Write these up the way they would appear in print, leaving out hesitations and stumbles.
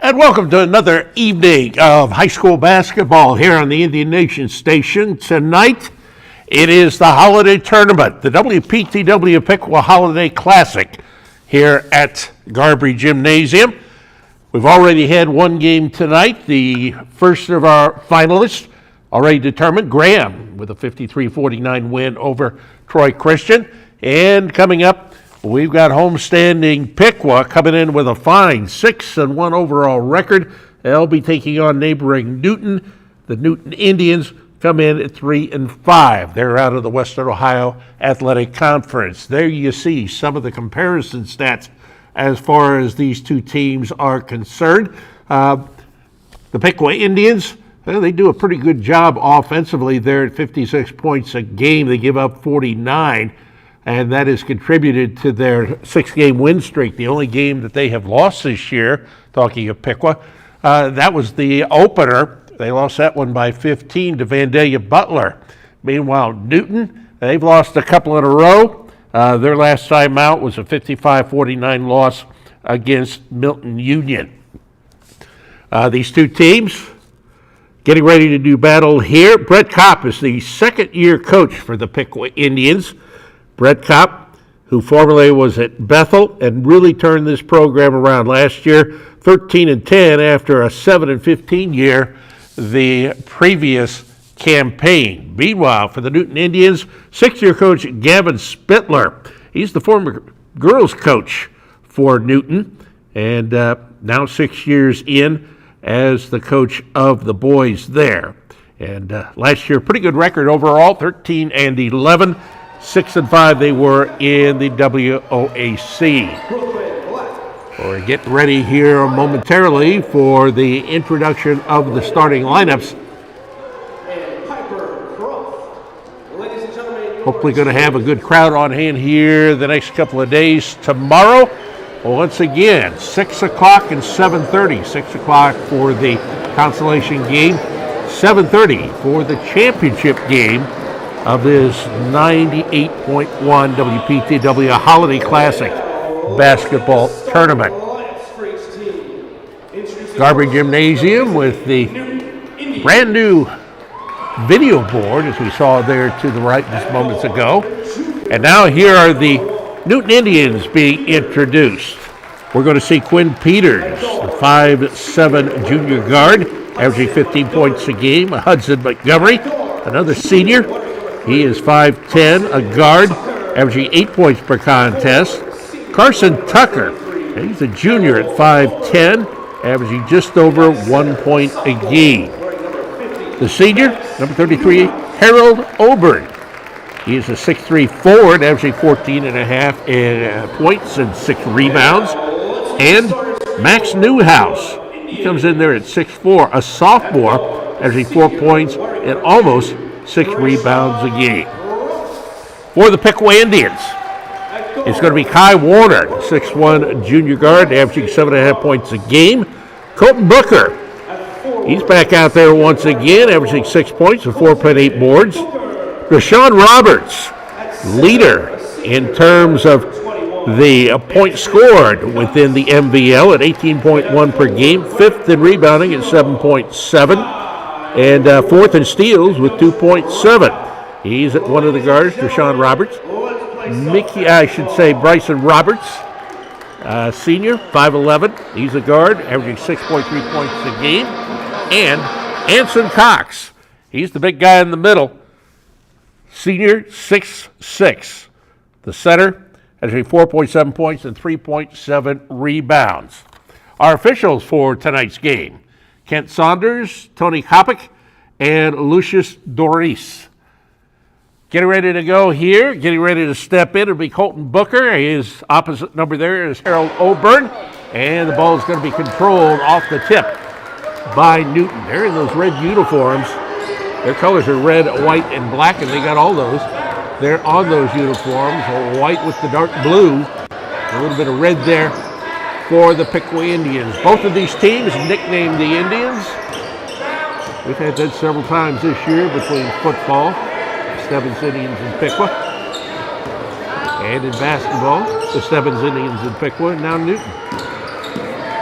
And welcome to another evening of high school basketball here on the Indian Nation Station. Tonight, it is the holiday tournament, the WPTW Piqua Holiday Classic here at Garbry Gymnasium. We've already had one game tonight. The first of our finalists already determined, Graham, with a 53-49 win over Troy Christian. And coming up, we've got homestanding Piqua coming in with a fine 6-1 overall record. They'll be taking on neighboring Newton. The Newton Indians come in at 3-5. They're out of the Western Ohio Athletic Conference. There you see some of the comparison stats as far as these two teams are concerned. The Piqua Indians, well, they do a pretty good job offensively. They're at 56 points a game. They give up 49. And that has contributed to their 6-game win streak. The only game that they have lost this year, talking of Piqua, that was the opener. They lost that one by 15 to Vandalia Butler. Meanwhile, Newton, they've lost a couple in a row. Their last time out was a 55-49 loss against Milton Union. These two teams getting ready to do battle here. Brett Kopp is the second-year coach for the Piqua Indians. Brett Kopp, who formerly was at Bethel and really turned this program around last year, 13-10 after a 7-15 year the previous campaign. Meanwhile, for the Newton Indians, 6-year coach Gavin Spittler. He's the former girls coach for Newton and now 6 years in as the coach of the boys there. And last year, pretty good record overall, 13-11. 6-5 they were in the WOAC. We're getting ready here momentarily for the introduction of the starting lineups. Hopefully going to have a good crowd on hand here the next couple of days. Tomorrow, once again, 6 o'clock and 7:30. 6 o'clock for the consolation game, 7:30 for the championship game of this 98.1 WPTW Holiday Classic basketball tournament. Garbry Gymnasium with the brand new video board, as we saw there to the right just moments ago. And now here are the Newton Indians being introduced. We're going to see Quinn Peters, the 5'7" junior guard, averaging 15 points a game. Hudson Montgomery, another senior. He is 5'10", a guard, averaging 8 points per contest. Carson Tucker, he's a junior at 5'10", averaging just over 1 point a game. The senior, number 33, Harold Oburn. He is a 6'3" forward, averaging 14.5 points and 6 rebounds. And Max Newhouse, he comes in there at 6'4", a sophomore, averaging 4 points and almost 6 rebounds a game. For the Piqua Indians, it's going to be Kai Warner, 6'1" junior guard, averaging 7.5 points a game. Colton Booker, he's back out there once again, averaging 6 points and 4.8 boards. Rashawn Roberts, leader in terms of the points scored within the MVL at 18.1 per game, 5th in rebounding at 7.7. And 4th in steals with 2.7. He's at one of the guards, Deshaun Roberts. Bryson Roberts, senior, 5'11". He's a guard, averaging 6.3 points a game. And Anson Cox, he's the big guy in the middle, senior, 6'6". The center, averaging 4.7 points and 3.7 rebounds. Our officials for tonight's game: Kent Saunders, Tony Kopic, and Lucius Doris. Getting ready to go here, getting ready to step in, it'll be Colton Booker. His opposite number there is Harold Oburn. And the ball is going to be controlled off the tip by Newton. They're in those red uniforms. Their colors are red, white, and black, and they got all those. They're on those uniforms, white with the dark blue. A little bit of red there for the Piqua Indians. Both of these teams nicknamed the Indians. We've had that several times this year between football, Stebbins Indians and Piqua, and in basketball, the Stebbins Indians and Piqua, and now Newton.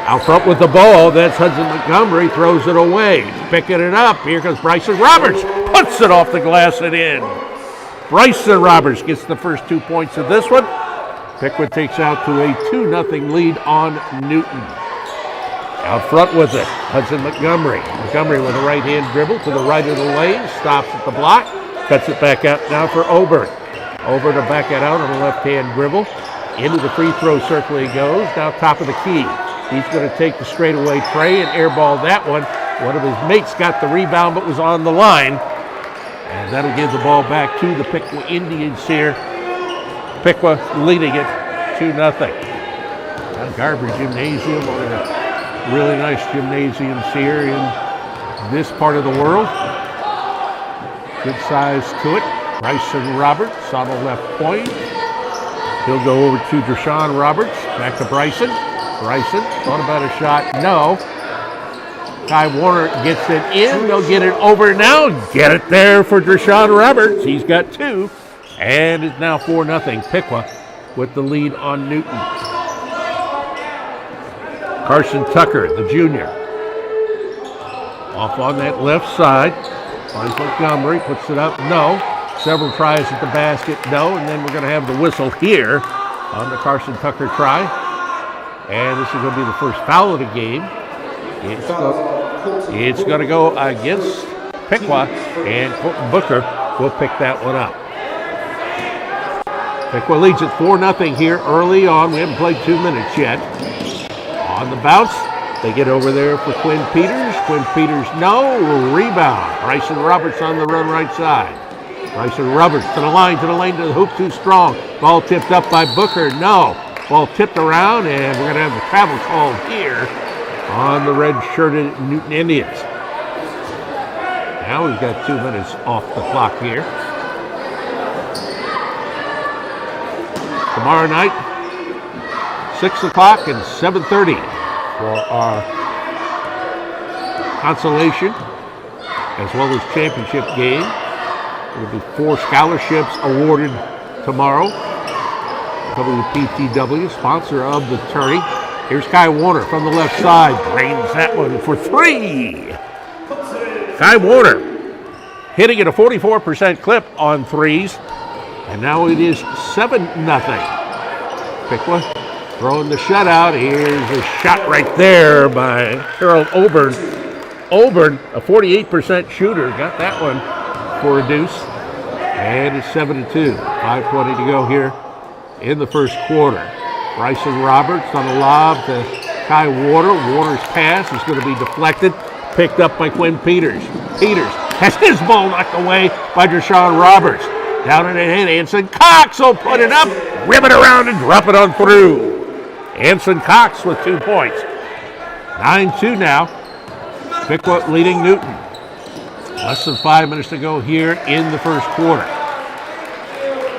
Out front with the ball, that's Hudson Montgomery, throws it away. Picking it up, here comes Bryson Roberts. Puts it off the glass and in. Bryson Roberts gets the first 2 points of this one. Piqua takes out to a 2-0 lead on Newton. Out front with it, Hudson Montgomery. Montgomery with a right-hand dribble to the right of the lane, stops at the block, cuts it back out now for Auburn. Auburn to back it out on a left-hand dribble. Into the free throw circle he goes, now top of the key. He's going to take the straightaway tray and airball that one. One of his mates got the rebound but was on the line. And that'll give the ball back to the Piqua Indians here. Piqua leading it 2-0. Garber Gymnasium, one of the really nice gymnasiums here in this part of the world. Good size to it. Bryson Roberts on the left point. He'll go over to Deshaun Roberts. Back to Bryson. Bryson thought about a shot. No. Kai Warner gets it in. They'll get it over now. Get it there for Deshaun Roberts. He's got 2. And it's now 4-0. Piqua with the lead on Newton. Carson Tucker, the junior. Off on that left side. Finds Montgomery, puts it up. No. Several tries at the basket. No. And then we're going to have the whistle here on the Carson Tucker try. And this is going to be the first foul of the game. It's going to go against Piqua, and Colton Booker will pick that one up. Piqua leads it 4-0 here early on. We haven't played 2 minutes yet. On the bounce, they get over there for Quinn Peters. Quinn Peters, no. Rebound. Bryson Roberts on the run right side. Bryson Roberts to the line, to the lane, to the hoop, too strong. Ball tipped up by Booker, no. Ball tipped around, and we're going to have the travel called here on the red-shirted Newton Indians. Now we've got 2 minutes off the clock here. Tomorrow night, 6 o'clock and 7:30 for our consolation as well as championship game. There will be 4 scholarships awarded tomorrow. WPTW, sponsor of the tourney. Here's Kai Warner from the left side. Drains that one for 3. Kai Warner hitting at a 44% clip on threes. And now it is 7-0. Piqua throwing the shutout. Here's a shot right there by Harold Auburn. Auburn, a 48% shooter, got that one for a deuce. And it's 7-2. 5:20 to go here in the first quarter. Bryson Roberts on a lob to Kai Warner. Warner's pass is going to be deflected. Picked up by Quinn Peters. Peters has his ball knocked away by Deshaun Roberts. Down in the head, Anson Cox will put it up, whip it around and drop it on through. Anson Cox with 2 points. 9-2 now. Piqua leading Newton. Less than 5 minutes to go here in the first quarter.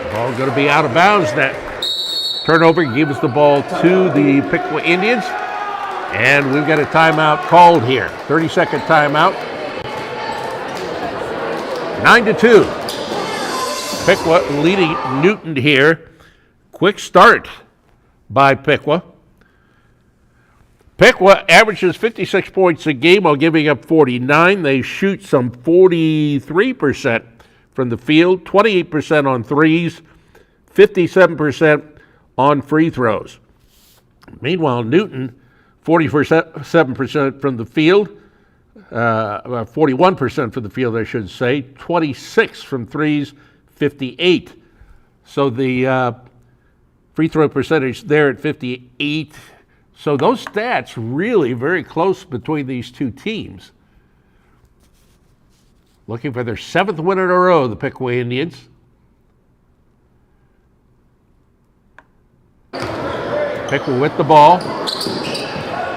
The ball going to be out of bounds. That turnover gives the ball to the Piqua Indians. And we've got a timeout called here. 30-second timeout. 9-2. Piqua leading Newton here. Quick start by Piqua. Piqua averages 56 points a game while giving up 49. They shoot some 43% from the field, 28% on threes, 57% on free throws. Meanwhile, Newton, 47% from the field, 41% from the field, I should say, 26 from threes, 58. So the free throw percentage there at 58. So those stats really very close between these two teams. Looking for their 7th win in a row, the Piqua Indians. Piqua with the ball.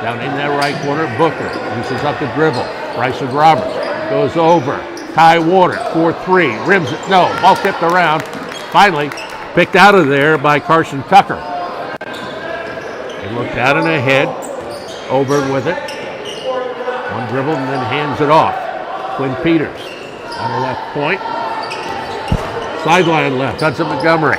Down in that right corner, Booker uses up the dribble. Bryson Roberts goes over. Kai Warner, 4-3, rims it, no, ball tipped around. Finally, picked out of there by Carson Tucker. He looked out and ahead, over with it. One dribble and then hands it off. Quinn Peters on the left point. Sideline left, Hudson Montgomery.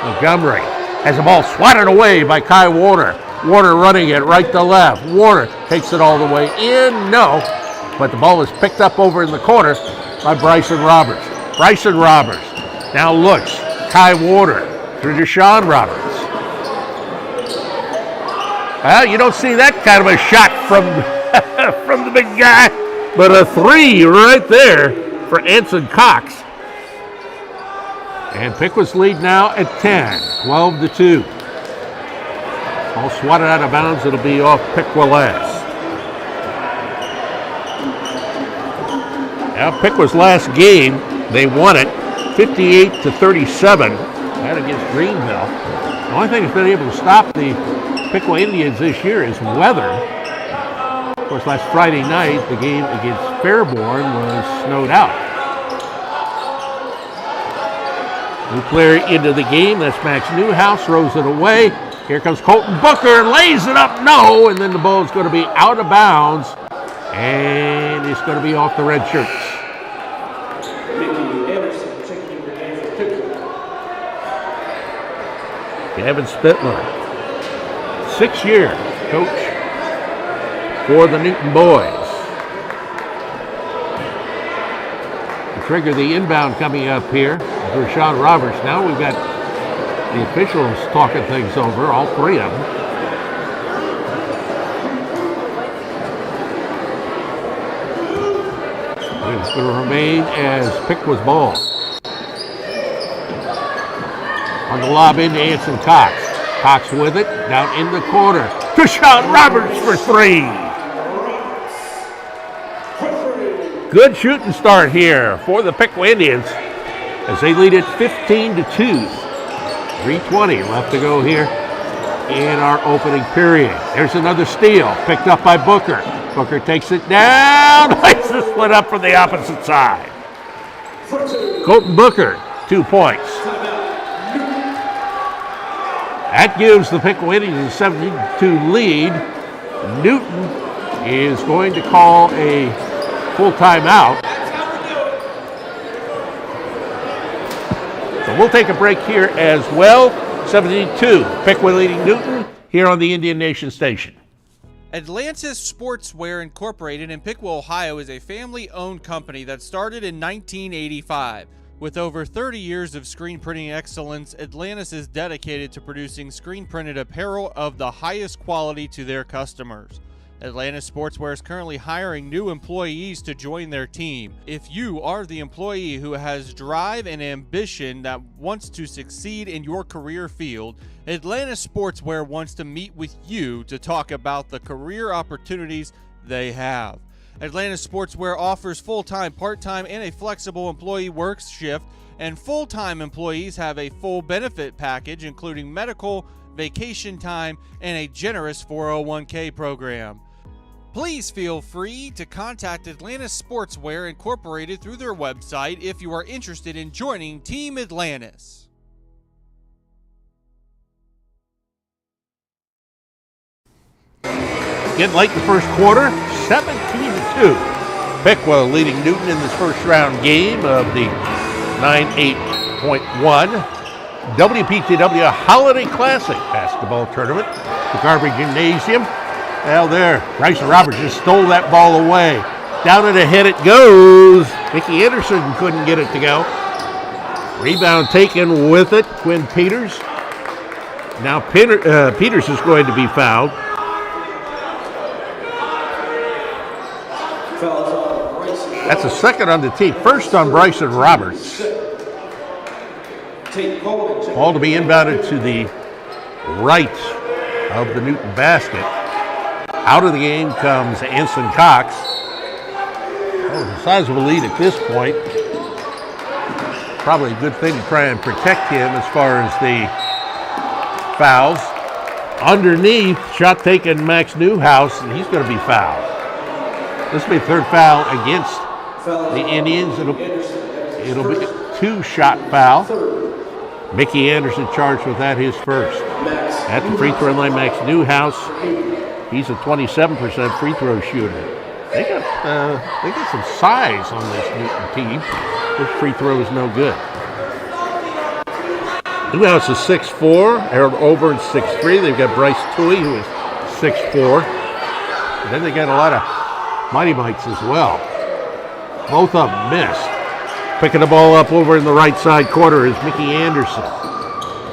Montgomery has the ball swatted away by Kai Warner. Warner running it right to left. Warner takes it all the way in. No, but the ball is picked up over in the corner by Bryson Roberts. Bryson Roberts now looks. Kai Warner to Deshaun Roberts. Well, you don't see that kind of a shot from, from the big guy, but a three right there for Anson Cox. And Piqua's lead now at 10, 12-2. All swatted out of bounds. It'll be off Piqua last. Now Piqua's last game, they won it 58-37. That against Greenville. The only thing that's been able to stop the Piqua Indians this year is weather. Of course, last Friday night, the game against Fairborn was snowed out. New player into the game, that's Max Newhouse, throws it away. Here comes Colton Booker, lays it up, no, and then the ball is going to be out of bounds, and it's going to be off the red shirts. Gavin Spittler, 6-year coach for the Newton boys. To trigger the inbound coming up here for Deshaun Roberts. Now we've got the officials talking things over, all three of them. It's going to remain as Piqua's ball. On the lob into Anson Cox. Cox with it, down in the corner. Deshaun Roberts for three. Good shooting start here for the Piqua Indians as they lead it 15-2. 3:20 left to go here in our opening period. There's another steal picked up by Booker. Booker takes it down. Lights the split up from the opposite side. Colton Booker, 2 points. That gives the Piqua Indians a 7-2 lead. Newton is going to call a full timeout. So we'll take a break here as well. 72, Piqua leading Newton here on the Indian Nation Station. Atlantis Sportswear Incorporated in Piqua, Ohio is a family-owned company that started in 1985. With over 30 years of screen printing excellence, Atlantis is dedicated to producing screen-printed apparel of the highest quality to their customers. Atlantis Sportswear is currently hiring new employees to join their team. If you are the employee who has drive and ambition that wants to succeed in your career field, Atlantis Sportswear wants to meet with you to talk about the career opportunities they have. Atlantis Sportswear offers full-time, part-time, and a flexible employee work shift, and full-time employees have a full benefit package including medical, vacation time, and a generous 401k program. Please feel free to contact Atlantis Sportswear Incorporated through their website if you are interested in joining Team Atlantis. Getting late in the first quarter, 17-2. Piqua leading Newton in this first round game of the 9-8.1 WPTW Holiday Classic basketball tournament. The Garber Gymnasium. Well, there, Bryson Roberts just stole that ball away. Down and ahead it goes. Mickey Anderson couldn't get it to go. Rebound taken with it, Quinn Peters. Now Peters is going to be fouled. That's a second on the team. First on Bryson Roberts. Ball to be inbounded to the right of the Newton basket. Out of the game comes Anson Cox. Oh, the size of a lead at this point. Probably a good thing to try and protect him as far as the fouls. Underneath, shot taken Max Newhouse, and he's going to be fouled. This will be the third foul against the Indians. It'll be a two-shot foul. Mickey Anderson charged with that, his first. At the free throw line, Max Newhouse. He's a 27% free throw shooter. They got some size on this Newton team. This free throw is no good. Newhouse is 6'4", Harold Over is 6'3". They've got Bryce Toohey, who is 6'4". And then they got a lot of Mighty Mites as well. Both of them missed. Picking the ball up over in the right side corner is Mickey Anderson.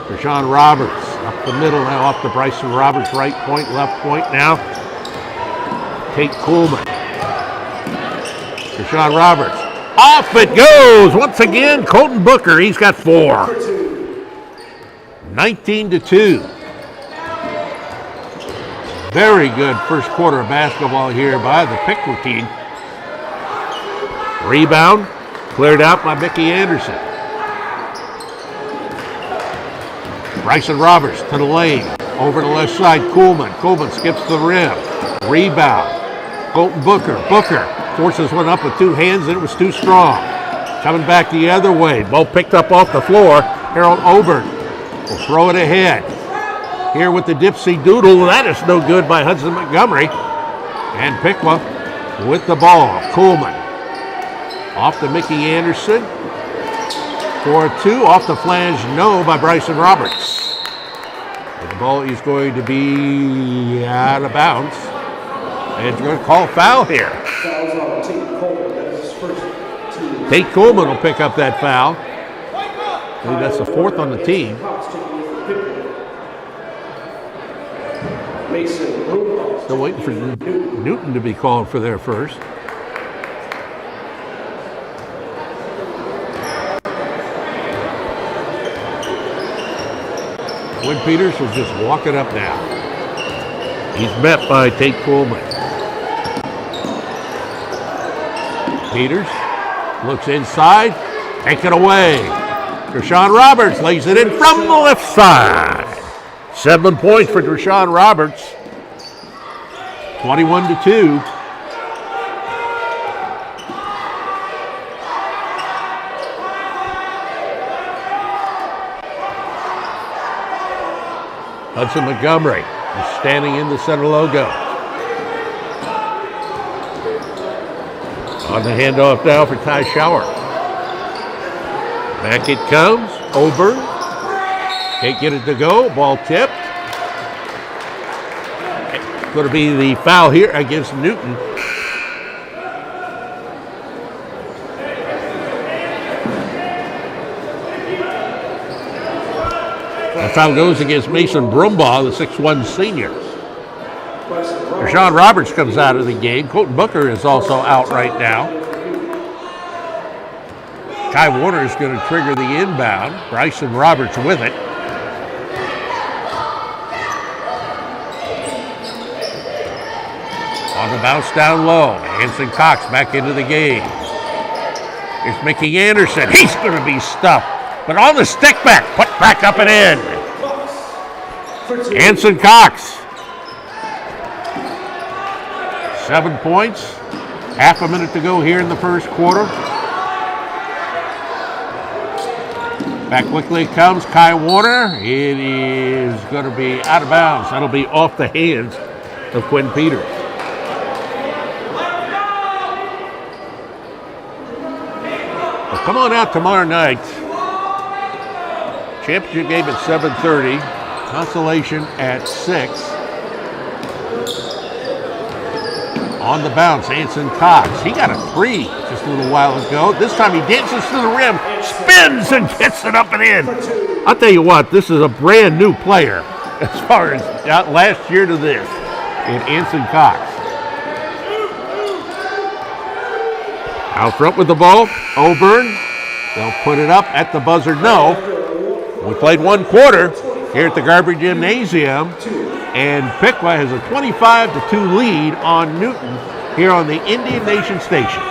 Deshaun Roberts up the middle now, off to Bryson Roberts, right point, left point now. Tate Coolman. Deshaun Roberts. Off it goes once again. Colton Booker, he's got 4. 19-2. Very good first quarter of basketball here by the Piqua team. Rebound cleared out by Mickey Anderson. Bryson Roberts to the lane. Over the left side, Coolman. Coolman skips to the rim. Rebound. Colton Booker. Booker forces one up with 2 hands, and it was too strong. Coming back the other way. Ball picked up off the floor. Harold Oberg will throw it ahead. Here with the Dipsy Doodle. That is no good by Hudson Montgomery. And Piqua with the ball. Coolman. Off to Mickey Anderson. 4-2. Off the flange, no, by Bryson Roberts. And the ball is going to be out of bounds. And it's going to call a foul here. Tate Coolman will pick up that foul. I believe that's the 4th on the team. Still waiting for Newton to be called for their first. Quinn Peters will just walk it up now. He's met by Tate Coolman. Peters looks inside, take it away. Deshaun Roberts lays it in from the left side. 7 points for Deshaun Roberts. 21-2. Hudson Montgomery is standing in the center logo. On the handoff now for Ty Schauer. Back it comes. Oberg. Can't get it to go. Ball tipped. Going to be the foul here against Newton. The foul goes against Mason Brumbaugh, the 6'1 senior. Deshaun Roberts comes out of the game. Colton Booker is also out right now. Kai Warner is going to trigger the inbound. Bryson Roberts with it. On the bounce down low. Anson Cox back into the game. It's Mickey Anderson. He's going to be stuffed. But on the stick back, put back up and in. Anson Cox. 7 points. Half a minute to go here in the first quarter. Back quickly comes Kai Warner. It is going to be out of bounds. That'll be off the hands of Quinn Peters. Well, come on out tomorrow night. Championship game at 7:30. Consolation at 6. On the bounce, Anson Cox. He got a 3 just a little while ago. This time he dances to the rim, spins and gets it up and in. I'll tell you what, this is a brand new player as far as last year to this in Anson Cox. Out front with the ball, Auburn. They'll put it up at the buzzer. No. We played 1 quarter here at the Garber Gymnasium, and Piqua has a 25-2 lead on Newton here on the Indian Nation Station.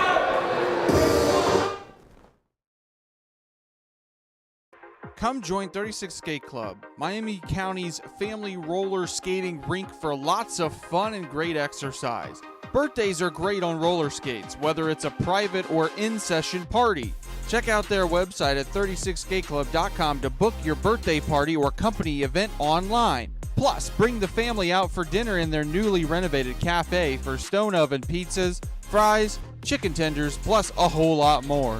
Come join 36 Skate Club, Miami County's family roller skating rink for lots of fun and great exercise. Birthdays are great on roller skates, whether it's a private or in-session party. Check out their website at 36skateclub.com to book your birthday party or company event online. Plus, bring the family out for dinner in their newly renovated cafe for stone oven pizzas, fries, chicken tenders, plus a whole lot more.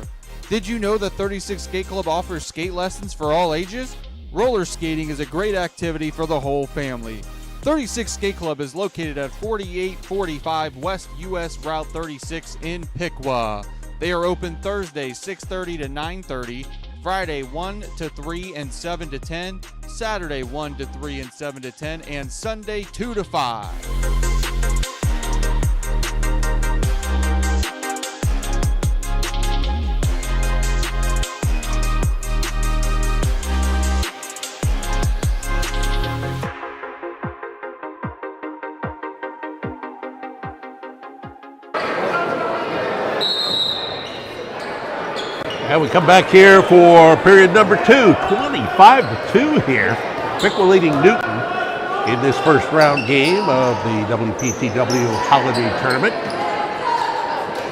Did you know that 36 Skate Club offers skate lessons for all ages? Roller skating is a great activity for the whole family. 36 Skate Club is located at 4845 West US Route 36 in Piqua. They are open Thursday 6:30 to 9:30, Friday 1 to 3 and 7 to 10, Saturday 1 to 3 and 7 to 10, and Sunday 2 to 5. And we come back here for period number 2, 25-2 here. Piqua leading Newton in this first round game of the WPTW Holiday Tournament.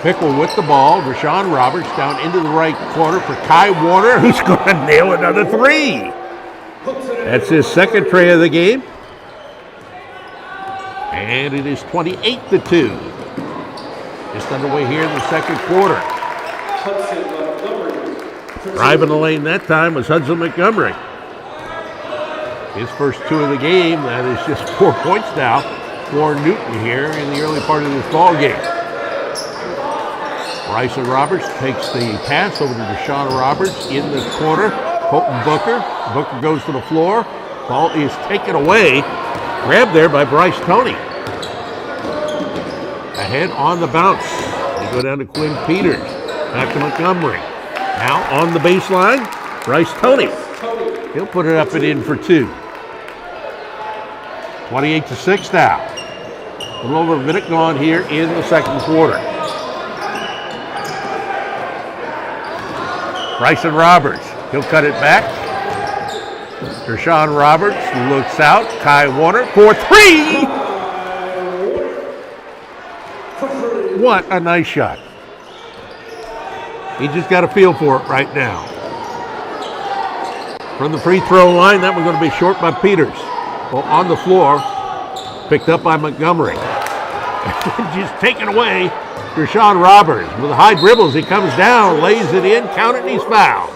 Piqua with the ball. Rashawn Roberts down into the right corner for Kai Warner, who's going to nail another three. That's his second tray of the game. And it is 28-2. Just underway here in the second quarter. Driving the lane that time was Hudson Montgomery. His first 2 of the game, that is just 4 points now for Newton here in the early part of this ball game. Bryson Roberts takes the pass over to Deshaun Roberts in the corner. Colton Booker. Booker goes to the floor. Ball is taken away. Grabbed there by Bryce Toney. Ahead on the bounce. They go down to Quinn Peters. Back to Montgomery. Now on the baseline, Bryce Toney. He'll put it up and in for 2. 28-6 now. A little over a minute gone here in the second quarter. Bryson Roberts, he'll cut it back. Deshaun Roberts looks out. Kai Warner for 3. What a nice shot. He just got a feel for it right now. From the free throw line, that one's going to be short by Peters. Well, on the floor, picked up by Montgomery. Just taken away, Deshaun Roberts. With high dribbles, he comes down, lays it in, count it, and he's fouled.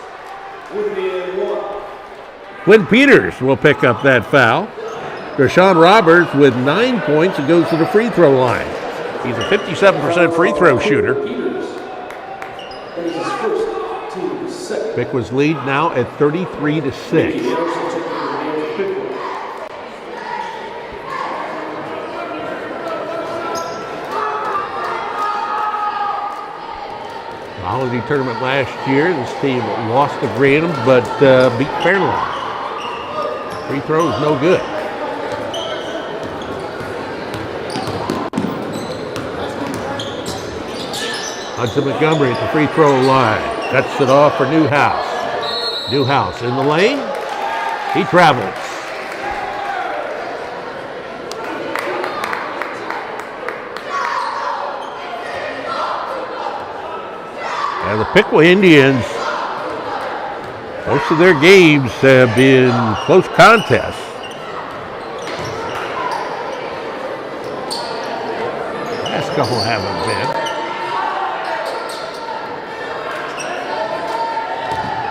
Quinn Peters will pick up that foul. Deshaun Roberts with 9 points and goes to the free throw line. He's a 57% free throw shooter. Piqua's lead now at 33-6. The Holiday Tournament last year, this team lost to Grantham, but beat Fairlawn. Free throw is no good. Hudson Montgomery at the free throw line. Cuts it off for Newhouse. Newhouse in the lane. He travels. And the Piqua Indians, most of their games have been close contests. Last couple haven't been.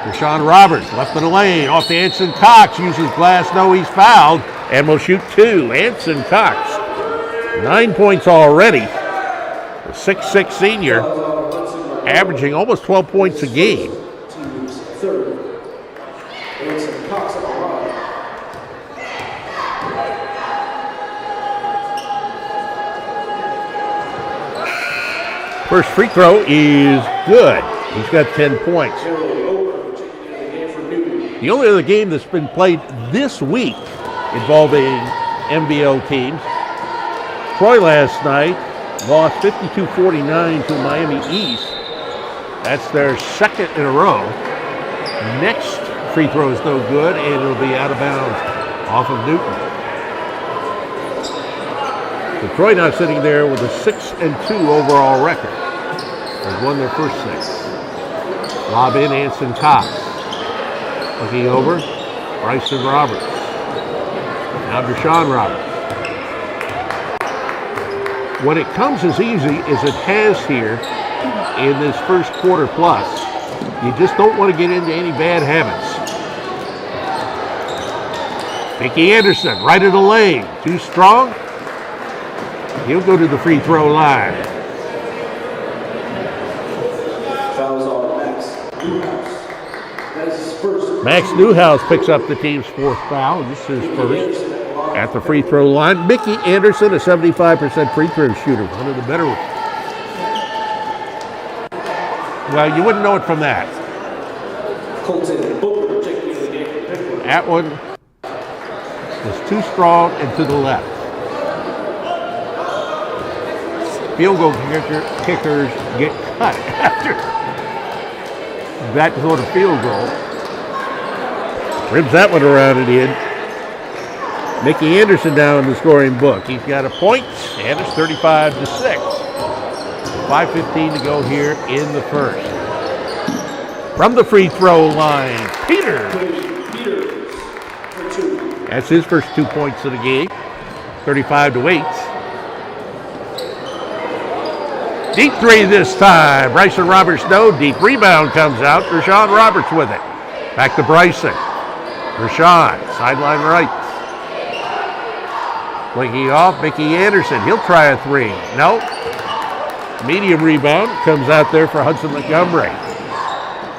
Deshaun Roberts, left of the lane, off to Anson Cox, uses glass, no, he's fouled, and will shoot 2. Anson Cox, 9 points already. The 6'6" senior, averaging almost 12 points a game. First free throw is good. He's got 10 points. The only other game that's been played this week involving MBO teams, Troy last night lost 52-49 to Miami East. That's their second in a row. Next free throw is no good, and it'll be out of bounds off of Newton. Detroit now sitting there with a 6-2 overall record. They've won their first 6. Lob in Anson Cox. Looking over, Bryson Roberts. Now Deshaun Roberts. When it comes as easy as it has here in this first quarter plus, you just don't want to get into any bad habits. Mickey Anderson, right of the lane. Too strong. He'll go to the free throw line. Fouls on Max Newhouse. That is his first. Max Newhouse picks up the team's fourth foul. This is first at the free throw line. Mickey Anderson, a 75% free throw shooter, one of the better ones. Well, you wouldn't know it from that. Colton Booker checking the game for Piqua. That one was too strong and to the left. Field goal kickers get cut after that sort of field goal. Rims that one around and in. Mickey Anderson now in the scoring book. He's got a point, and it's 35-6. 5:15 to go here in the first. From the free throw line, Peters. That's his first 2 points of the game. 35-8. Deep three this time. Bryson Roberts, no. Deep rebound comes out. Rashawn Roberts with it. Back to Bryson. Rashawn, sideline right. Blinking off, Mickey Anderson. He'll try a three. No. Medium rebound comes out there for Hudson Montgomery.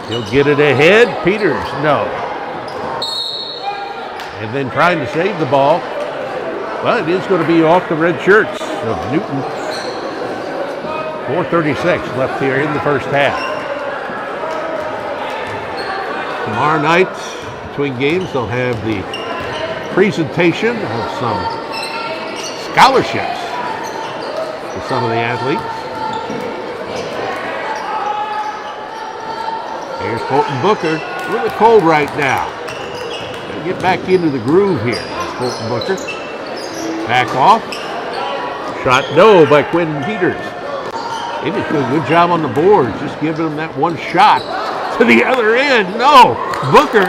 He'll get it ahead. Peters, no. And then trying to save the ball. Well, it is going to be off the red shirts of Newton. 4:36 left here in the first half. Tomorrow night, between games, they'll have the presentation of some scholarships for some of the athletes. Here's Colton Booker. It's really cold right now. Gotta get back into the groove here. That's Colton Booker. Back off. Shot no by Quentin Peters. He did a good job on the boards, just giving him that one shot to the other end. No, Booker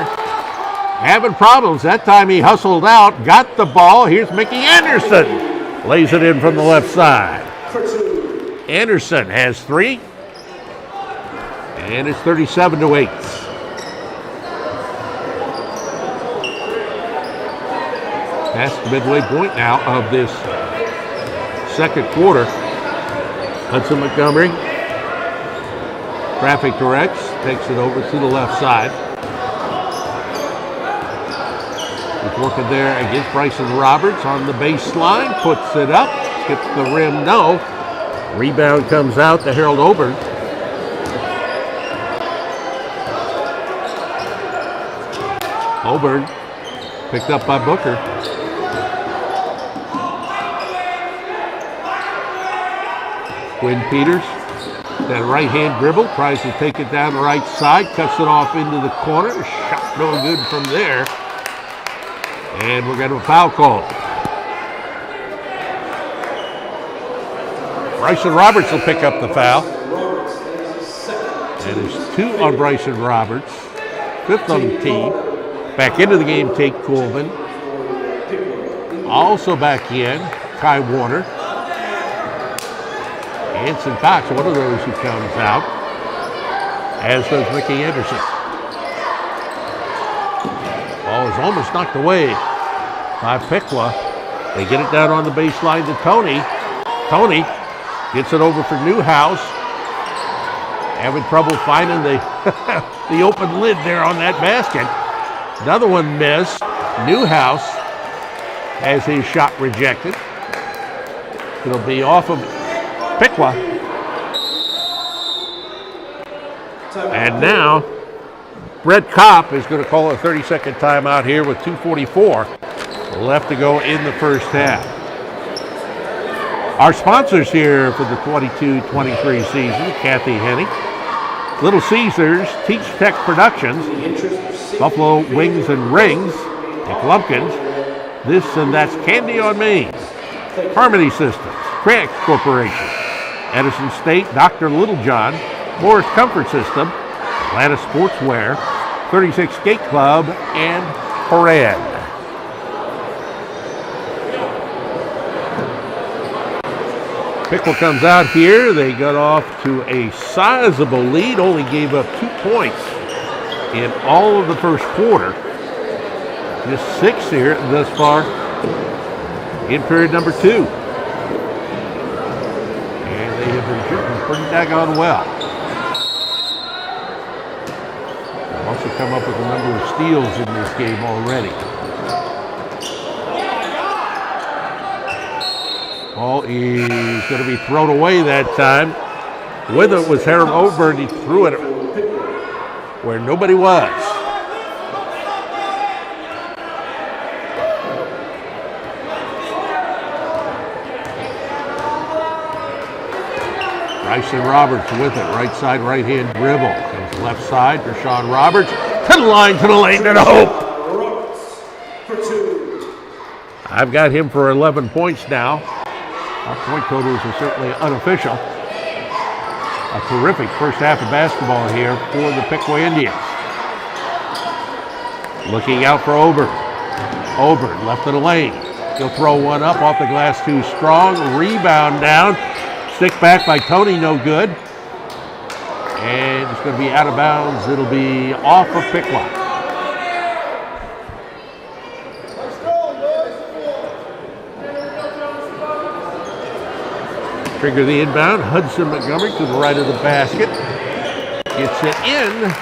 having problems. That time he hustled out, got the ball. Here's Mickey Anderson. Lays it in from the left side. Anderson has three. And it's 37-8. Past the midway point now of this second quarter. Hudson Montgomery, traffic directs, takes it over to the left side. He's working there against Bryson Roberts on the baseline, puts it up, skips the rim, no. Rebound comes out to Harold Oburn. Oburn picked up by Booker. Quinn Peters, that right hand dribble, tries to take it down the right side, cuts it off into the corner. Shot no good from there. And we're going to have a foul call. Bryson Roberts will pick up the foul. And there's two on Bryson Roberts. Fifth on the team. Back into the game, Tate Coleman. Also back in, Kai Warner. Anson Cox, one of those who comes out, as does Mickey Anderson. Ball is almost knocked away by Piqua. They get it down on the baseline to Tony. Tony gets it over for Newhouse. Having trouble finding the, the open lid there on that basket. Another one missed. Newhouse has his shot rejected. It'll be off of Piqua. And now, Brett Kopp is going to call a 30-second timeout here with 2:44 left to go in the first half. Our sponsors here for the 22-23 season, Kathy Hennig, Little Caesars, Teach Tech Productions, Buffalo Wings and Rings, and Lumpkins, This and That's Candy on Me, Harmony Systems, Craig Corporation, Edison State, Dr. Littlejohn, Morris Comfort System, Atlanta Sportswear, 36 Skate Club, and Horan. Piqua comes out here. They got off to a sizable lead, only gave up 2 points in all of the first quarter. Just 6 here thus far in period number 2. And they have been shooting pretty daggone well. They've also come up with a number of steals in this game already. Ball is going to be thrown away that time. With it was Harold Oberg. He threw it where nobody was. Bryson Roberts with it, right side, right hand dribble. Comes left side for Sean Roberts. To the line, to the lane, and a hope. I've got him for 11 points now. Our point totals are certainly unofficial. A terrific first half of basketball here for the Piqua Indians. Looking out for Oberg. Oberg left of the lane. He'll throw one up off the glass too strong. Rebound down. Stick back by Tony, no good. And it's going to be out of bounds. It'll be off of Piqua. Trigger the inbound. Hudson Montgomery to the right of the basket. Gets it in.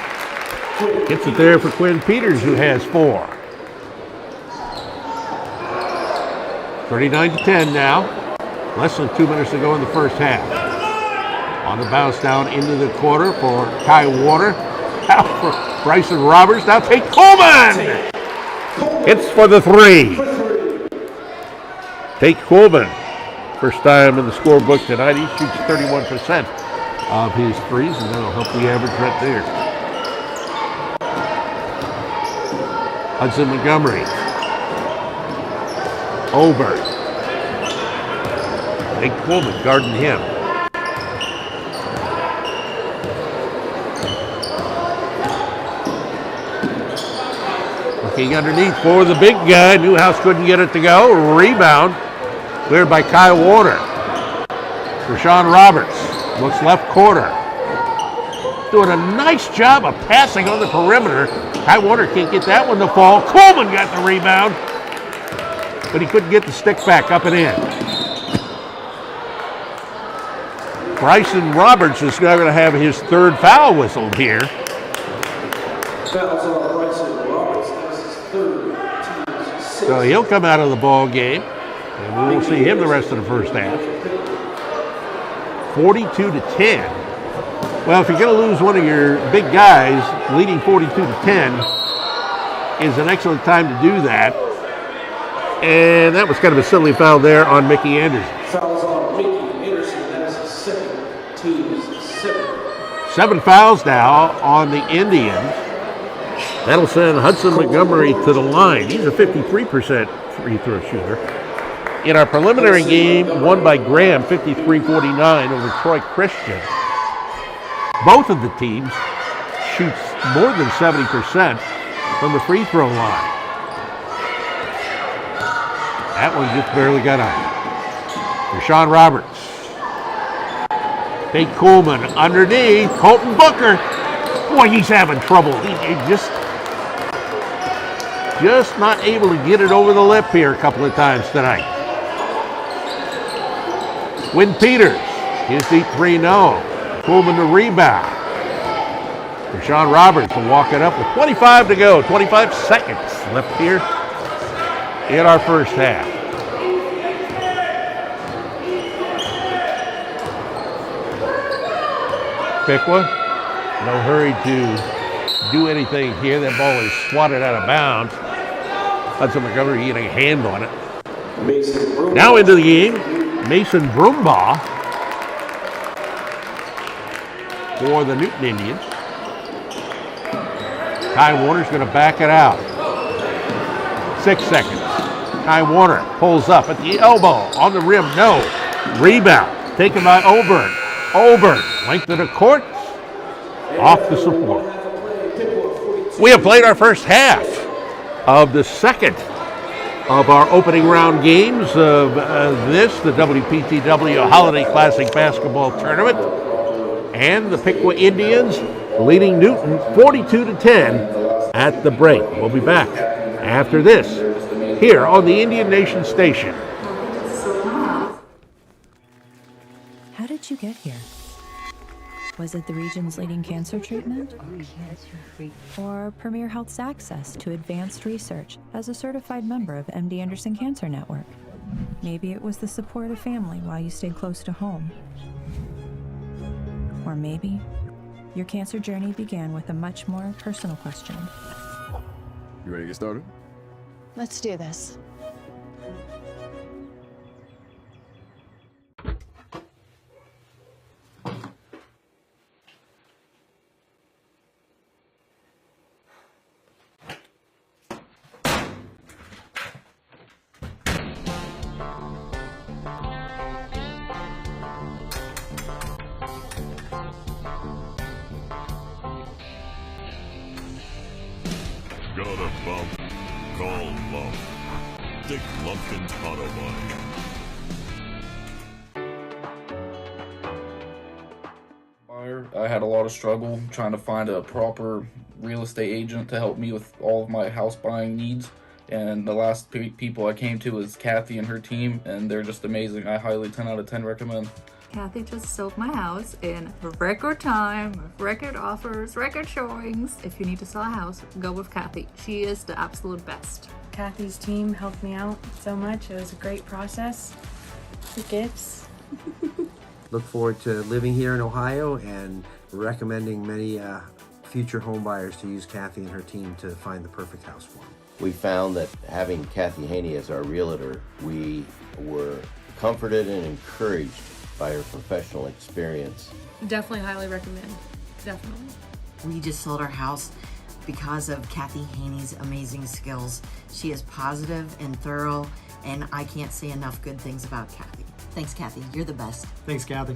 Gets it there for Quinn Peters, who has 4. 39-10 now. Less than 2 minutes to go in the first half. On the bounce down into the quarter for Kai Warner. Out for Bryson Roberts. Now take Coleman. Hits for the 3. Tate Coleman. First time in the scorebook tonight. He shoots 31% of his threes, and that'll help the average right there. Hudson Montgomery. Oberg. Tate Coleman guarding him. Looking underneath for the big guy. Newhouse couldn't get it to go. Rebound. Cleared by Kyle Warner. For Sean Roberts. Looks left corner. Doing a nice job of passing on the perimeter. Kyle Warner can't get that one to fall. Coleman got the rebound. But he couldn't get the stick back up and in. Bryson Roberts is now going to have his 3rd foul whistled here. Fouls on Bryson Roberts. That's his 3rd. Team's 6th. So he'll come out of the ball game. And we won't see him the rest of the first half. 42-10. Well, if you're going to lose one of your big guys, leading 42-10 is an excellent time to do that. And that was kind of a silly foul there on Mickey Anderson. Fouls on Mickey Anderson. That is his 2nd. Team's 7th. 7 fouls now on the Indians. That'll send Hudson Montgomery to the line. He's a 53% free throw shooter. In our preliminary game, won by Graham, 53-49 over Troy Christian. Both of the teams shoots more than 70% from the free throw line. That one just barely got out. For Sean Roberts. Tate Coleman underneath. Colton Booker. Boy, he's having trouble. He just not able to get it over the lip here a couple of times tonight. Quinn Peters, his deep 3 no. Coleman the rebound. Sean Roberts will walk it up with 25 to go. 25 seconds left here in our first half. Piqua, no hurry to do anything here. That ball is swatted out of bounds. Hudson Montgomery getting a hand on it. Now into the game. Mason Broombaugh for the Newton Indians. Kai Warner's going to back it out. 6 seconds. Kai Warner pulls up at the elbow. On the rim, no. Rebound. Taken by Oberg. Oberg, length of the court. Off the support. We have played our first half of the second of our opening round games of the WPTW Holiday Classic Basketball Tournament. And the Piqua Indians leading Newton 42-10 at the break. We'll be back after this, here on the Indian Nation Station. How did you get here? Was it the region's leading cancer treatment? Or Premier Health's access to advanced research as a certified member of MD Anderson Cancer Network? Maybe it was the support of family while you stayed close to home. Or maybe your cancer journey began with a much more personal question. You ready to get started? Let's do this. Got a bump? Call Lump. Dick Lumpkin's Auto Body. I had a lot of struggle trying to find a proper real estate agent to help me with all of my house buying needs. And the last people I came to was Kathy and her team, and they're just amazing. I highly 10 out of 10 recommend. Kathy just sold my house in record time, record offers, record showings. If you need to sell a house, go with Kathy. She is the absolute best. Kathy's team helped me out so much. It was a great process. The gifts. Look forward to living here in Ohio and recommending many future home buyers to use Kathy and her team to find the perfect house for them. We found that having Kathy Haney as our realtor, we were comforted and encouraged by her professional experience. Definitely highly recommend. Definitely. We just sold our house because of Kathy Haney's amazing skills. She is positive and thorough, and I can't say enough good things about Kathy. Thanks, Kathy. You're the best. Thanks, Kathy.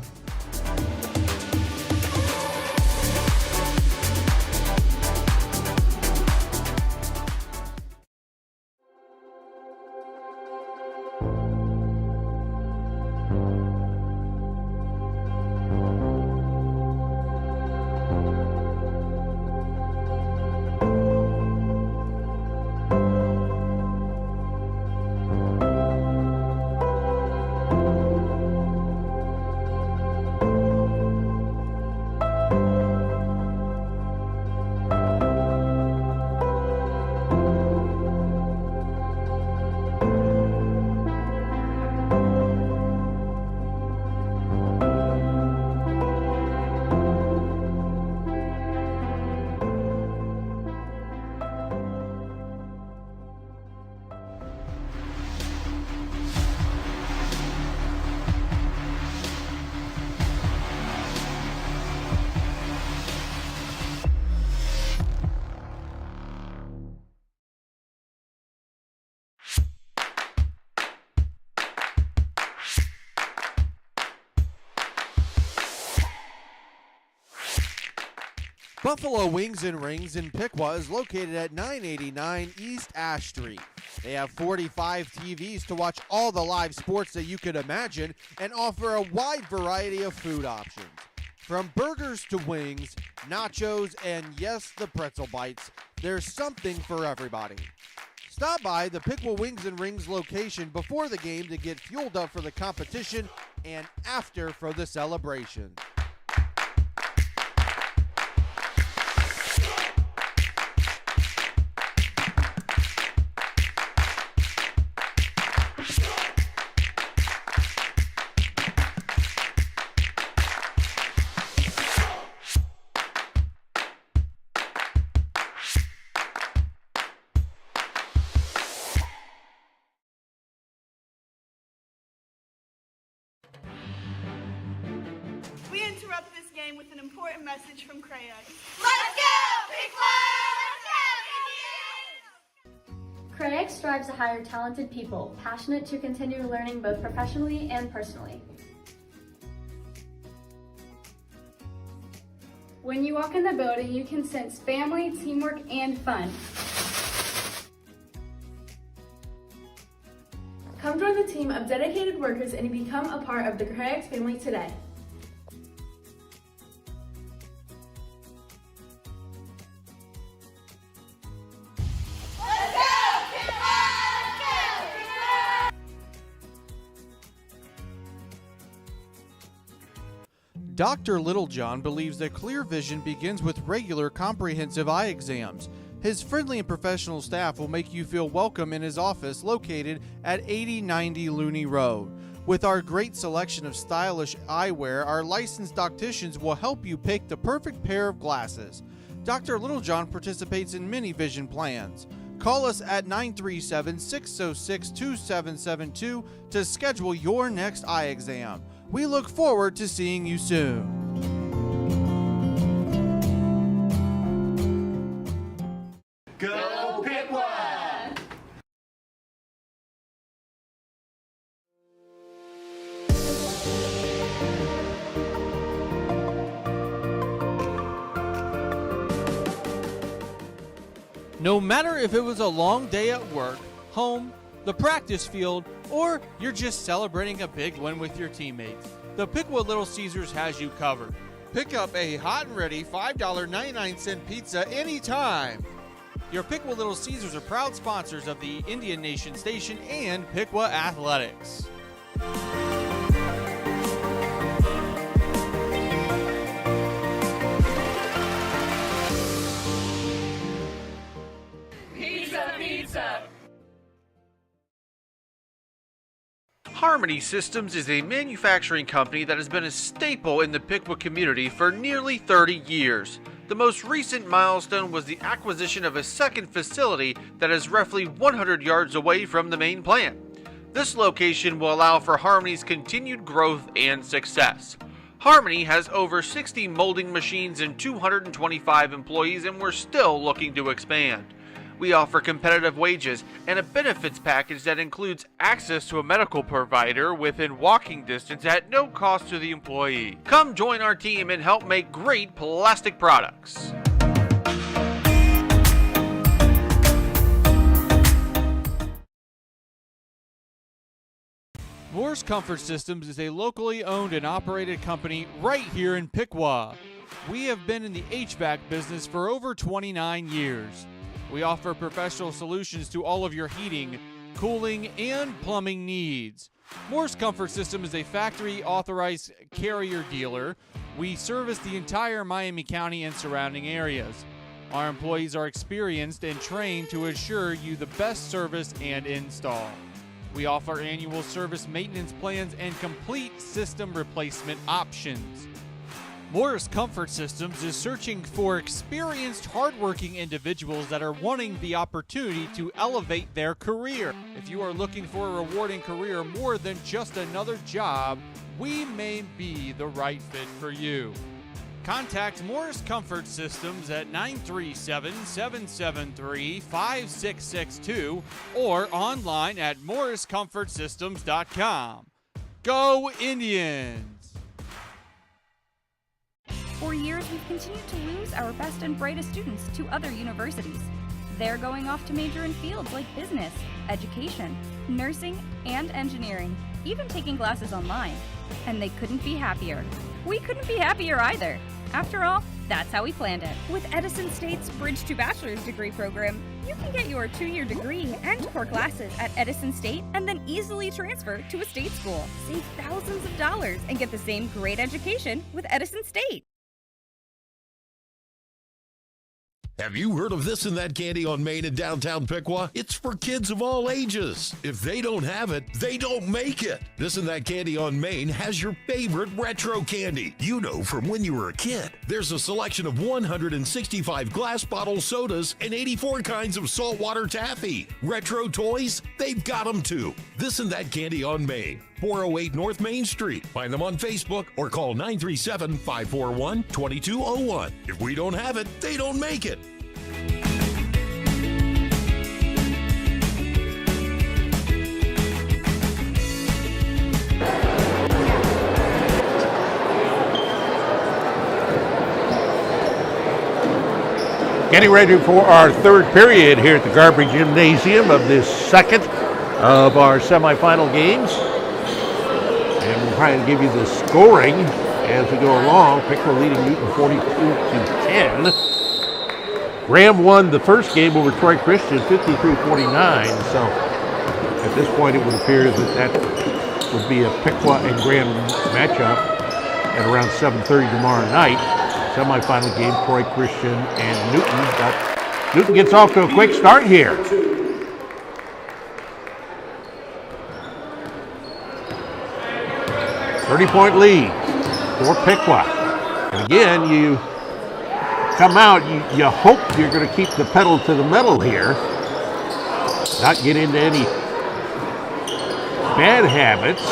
Buffalo Wings and Rings in Piqua is located at 989 East Ash Street. They have 45 TVs to watch all the live sports that you could imagine and offer a wide variety of food options. From burgers to wings, nachos, and yes, the pretzel bites, there's something for everybody. Stop by the Piqua Wings and Rings location before the game to get fueled up for the competition and after for the celebration. We interrupt this game with an important message from Craig. Let's go, Piqua! Let's go, Indians! Craig strives to hire talented people, passionate to continue learning both professionally and personally. When you walk in the building, you can sense family, teamwork, and fun. Come join the team of dedicated workers and become a part of the Craig's family today. Let's go, Dr. Littlejohn believes that clear vision begins with regular comprehensive eye exams. His friendly and professional staff will make you feel welcome in his office located at 8090 Looney Road. With our great selection of stylish eyewear, our licensed opticians will help you pick the perfect pair of glasses. Dr. Littlejohn participates in many vision plans. Call us at 937-606-2772 to schedule your next eye exam. We look forward to seeing you soon. Go Piqua! No matter if it was a long day at work, home, the practice field, or you're just celebrating a big win with your teammates, the Piqua Little Caesars has you covered. Pick up a hot and ready $5.99 pizza anytime. Your Piqua Little Caesars are proud sponsors of the Indian Nation Station and Piqua Athletics. Pizza, pizza! Harmony Systems is a manufacturing company that has been a staple in the Piqua community for nearly 30 years. The most recent milestone was the acquisition of a second facility that is roughly 100 yards away from the main plant. This location will allow for Harmony's continued growth and success. Harmony has over 60 molding machines and 225 employees, and we're still looking to expand. We offer competitive wages and a benefits package that includes access to a medical provider within walking distance at no cost to the employee. Come join our team and help make great plastic products. Moore's Comfort Systems is a locally owned and operated company right here in Piqua. We have been in the HVAC business for over 29 years. We offer professional solutions to all of your heating, cooling, and plumbing needs. Moore's Comfort System is a factory-authorized carrier dealer. We service the entire Miami County and surrounding areas. Our employees are experienced and trained to assure you the best service and install. We offer annual service maintenance plans and complete system replacement options. Moore's Comfort Systems is searching for experienced, hardworking individuals that are wanting the opportunity to elevate their career. If you are looking for a rewarding career more than just another job, we may be the right fit for you. Contact Moore's Comfort Systems at 937-773-5662 or online at moorescomfortsystems.com. Go Indians! For years, we've continued to lose our best and brightest students to other universities. They're going off to major in fields like business, education, nursing, and engineering, even taking classes online. And they couldn't be happier. We couldn't be happier either. After all, that's how we planned it. With Edison State's Bridge to Bachelor's degree program, you can get your 2-year degree and core classes at Edison State and then easily transfer to a state school. Save thousands of dollars and get the same great education with Edison State. Have you heard of This and That Candy on Main in downtown Piqua? It's for kids of all ages. If they don't have it, they don't make it. This and That Candy on Main has your favorite retro candy, you know, from when you were a kid. There's a selection of 165 glass bottle sodas and 84 kinds of saltwater taffy. Retro toys, they've got them too. This and That Candy on Main, 408 North Main Street. Find them on Facebook or call 937-541-2201. If we don't have it, they don't make it. Getting ready for our third period here at the Garber Gymnasium of this second of our semifinal games. And we'll try and give you the scoring as we go along. Piqua leading Newton 42-10. Graham won the first game over Troy Christian 53-49. So at this point it would appear that would be a Piqua and Graham matchup. at around 7:30 tomorrow night. Semifinal game, Troy Christian and Newton. Newton gets off to a quick start here. .30 lead for Piqua. And again, you come out, you hope you're going to keep the pedal to the metal here, not get into any bad habits.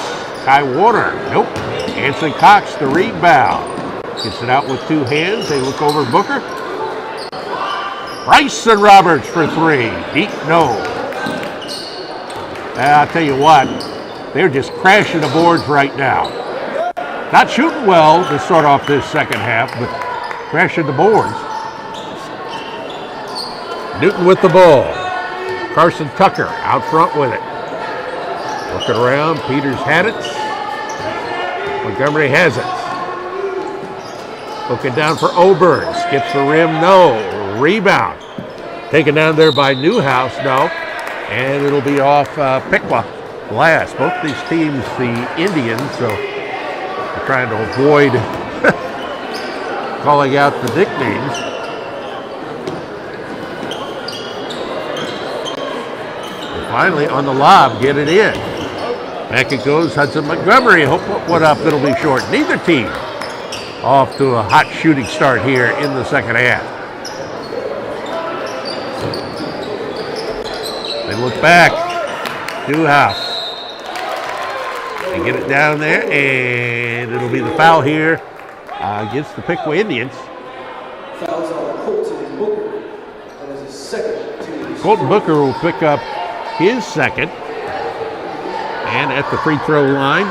High water, nope. Anson Cox, the rebound. Gets it out with two hands. They look over Booker. Bryson Roberts for three. Deep, no. I'll tell you what, they're just crashing the boards right now. Not shooting well to start off this second half, but crashing the boards. Newton with the ball. Carson Tucker out front with it. Looking around, Peters had it. Montgomery has it. Looking down for Oburn. Skips the rim, no. Rebound. Taken down there by Newhouse, no. And it'll be off Piqua last. Both these teams, the Indians, so they're trying to avoid calling out the nicknames. And finally, on the lob, get it in. Back it goes, Hudson Montgomery. Hope one up, it'll be short. Neither team off to a hot shooting start here in the second half. They look back. Newhouse. They get it down there, and it'll be the foul here against the Piqua Indians. Fouls on Colton Booker. That is his second team. Colton Booker will pick up his second. And at the free throw line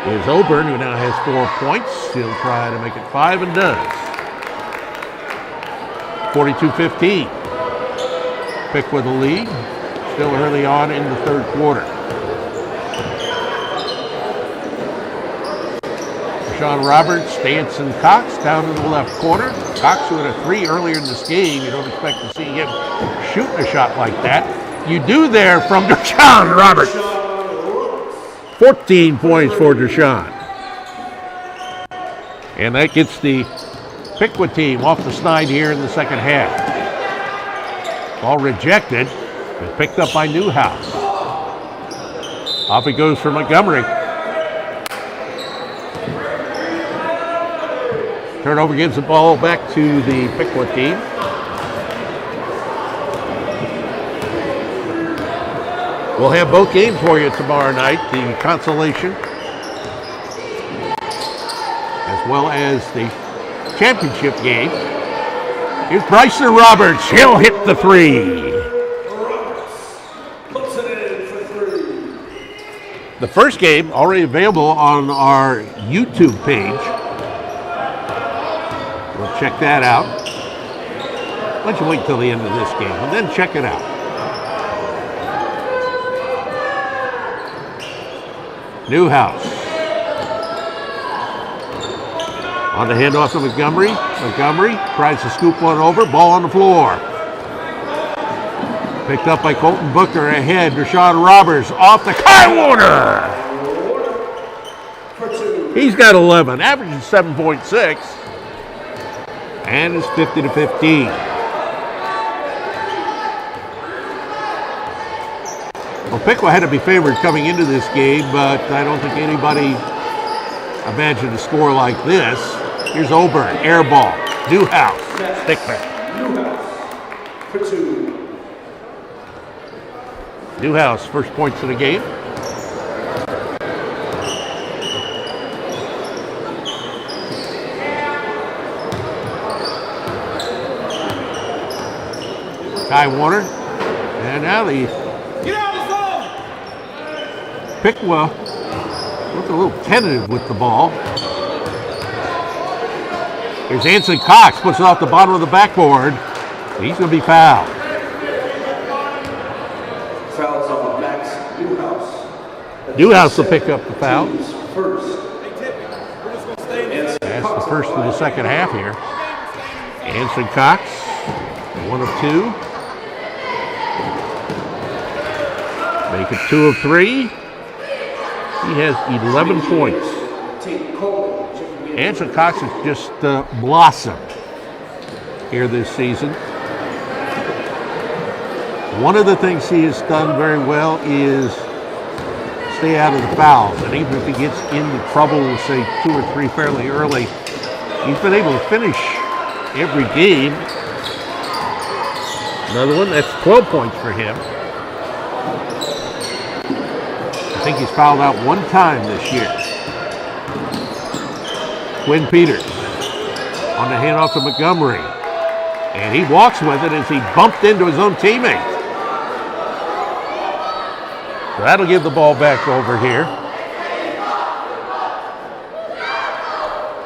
is Oburn, who now has 4 points. He'll try to make it 5 and does. 42-15. Piqua the lead. Still early on in the third quarter. Sean Roberts, Stanson Cox down in the left corner. Cox who had a three earlier in this game. You don't expect to see him shooting a shot like that. You do there from Deshaun Roberts. 14 points for Deshaun. And that gets the Piqua team off the snide here in the second half. Ball rejected, but picked up by Newhouse. Off it goes for Montgomery. Turnover gives the ball back to the Piqua team. We'll have both games for you tomorrow night, the consolation as well as the championship game. Here's Bryson Roberts. He'll hit the three. The first game already available on our YouTube page. We'll check that out. Why don't you wait till the end of this game and then check it out. Newhouse. On the handoff to Montgomery. Montgomery tries to scoop one over. Ball on the floor. Picked up by Colton Booker. Ahead, Deshaun Roberts off the Kyle Warner. He's got 11, averaging 7.6. And it's 50-15. Well, Piqua had to be favored coming into this game, but I don't think anybody imagined a score like this. Here's Oburn, air ball. Newhouse, stick back. Newhouse for two. Newhouse, first points of the game. Kai Warner, and now the Piqua looked a little tentative with the ball. Here's Anson Cox, puts it off the bottom of the backboard. He's going to be fouled. Fouls on Max Newhouse. Newhouse will pick up the foul. First. That's the first of the second half here. Anson Cox, 1 of 2. Make it 2 of 3. He has 11 points. Anson Cox has just blossomed here this season. One of the things he has done very well is stay out of the fouls. And even if he gets into trouble with, say, 2 or 3 fairly early, he's been able to finish every game. Another one, that's 12 points for him. I think he's fouled out 1 time this year. Quinn Peters on the handoff to Montgomery. And he walks with it as he bumped into his own teammate. So that'll give the ball back over here.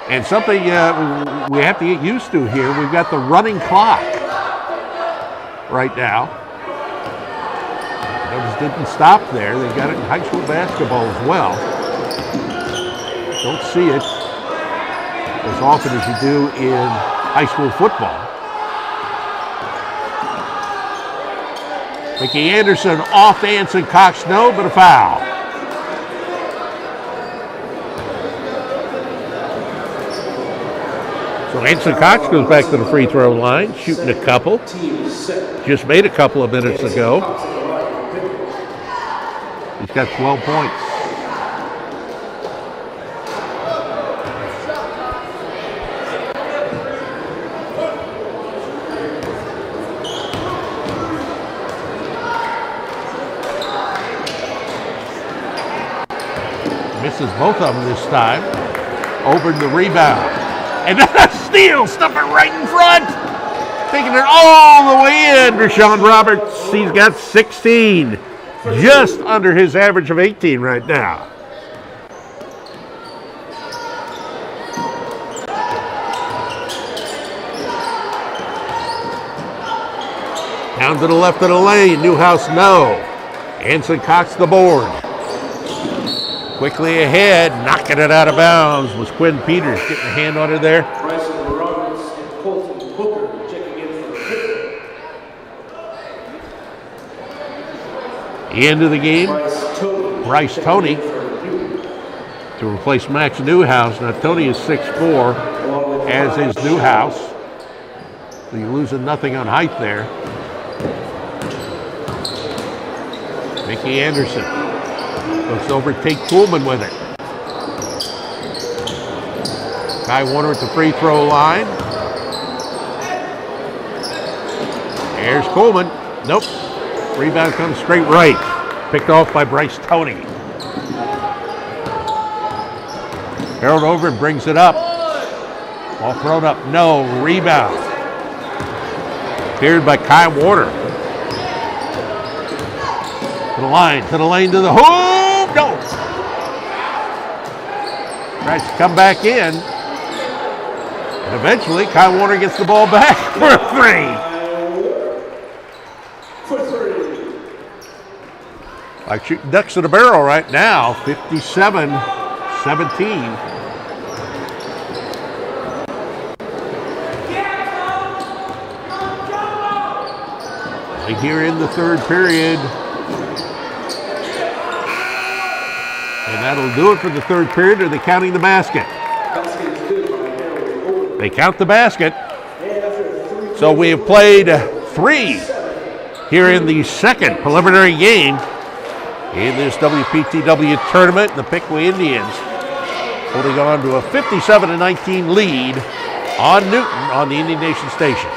And something we have to get used to here, we've got the running clock right now. Those didn't stop there. They've got it in high school basketball as well. Don't see it as often as you do in high school football. Mickey Anderson off Anson Cox, no, but a foul. So Anson Cox goes back to the free throw line, shooting a couple. Just made a couple of minutes ago. He's got 12 points. Misses both of them this time. Over the rebound. And then a steal, stuff it right in front. Taking it all the way in. Rashawn Roberts, he's got 16. Just under his average of 18 right now. Down to the left of the lane. Newhouse, no. Anson Cox the board. Quickly ahead, knocking it out of bounds was Quinn Peters getting a hand on it there. Bryson Roberts and Colton Hooker checking in for the Into the game, Bryce Toney to replace Max Newhouse. Now Toney is 6'4", as is Newhouse. So you're losing nothing on height there. Mickey Anderson looks to overtake Kuhlman with it. Kai Warner at the free throw line. There's Kuhlman. Nope. Rebound comes straight right. Picked off by Bryce Toney. Harold over and brings it up. Ball thrown up. No. Rebound. Cleared by Kai Warner. To the line. To the lane. To the hoop. No. Tries to come back in. And eventually, Kai Warner gets the ball back for a 3. Like shooting ducks in a barrel right now. 57-17. Here in the third period. And that'll do it for the third period. Are they counting the basket? They count the basket. So we have played 3 here in the second preliminary game in this WPTW tournament. The Piqua Indians holding on to a 57-19 lead on Newton on the Indian Nation station.